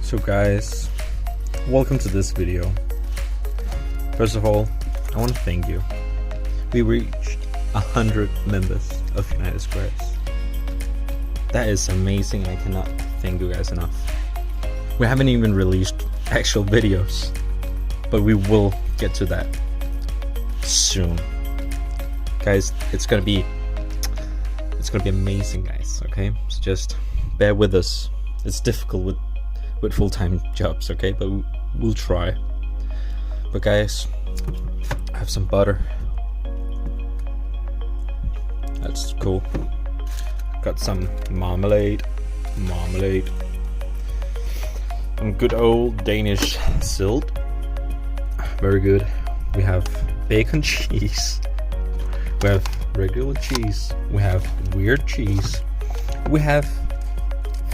So guys, welcome to this video. First of all, I want to thank you. We reached 100 members of United Squares. That is amazing. I cannot thank you guys enough. We haven't even released actual videos, but we will get to that soon. Guys, it's gonna be amazing, guys. Okay, so just bear with us. It's difficult with full-time jobs, okay, but we'll try. But guys, I have some butter. That's cool. Got some marmalade, and good old Danish silt. Very good. We have bacon cheese. We have regular cheese. We have weird cheese. We have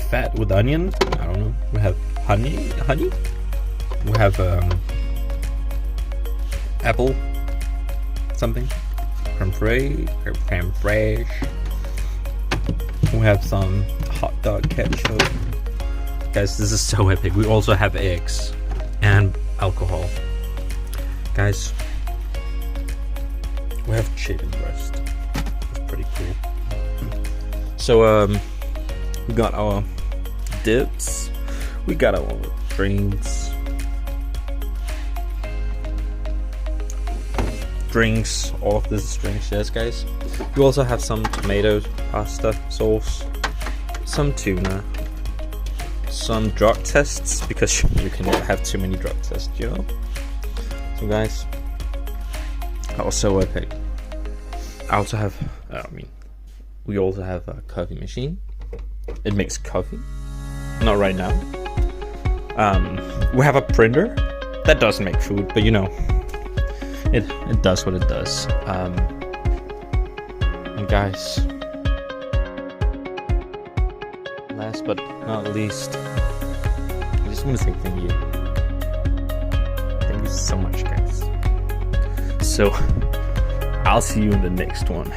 fat with onion. I don't know. We have honey. We have apple something. Creme fraiche. We have some hot dog ketchup. Guys, this is so epic. We also have eggs and alcohol. Guys, we have chicken breast. That's pretty cool. So we got our dips. We got our drinks. All of this is drinks, yes guys. We also have some tomatoes, pasta sauce, some tuna, some drug tests, because you can never have too many drug tests, you know. So guys, also epic. I also have we also have a coffee machine. It makes coffee. Not right now. We have a printer that doesn't make food, but you know, it does what it does. And guys, last but not least, I just want to say thank you. Thank you so much, guys. So I'll see you in the next one.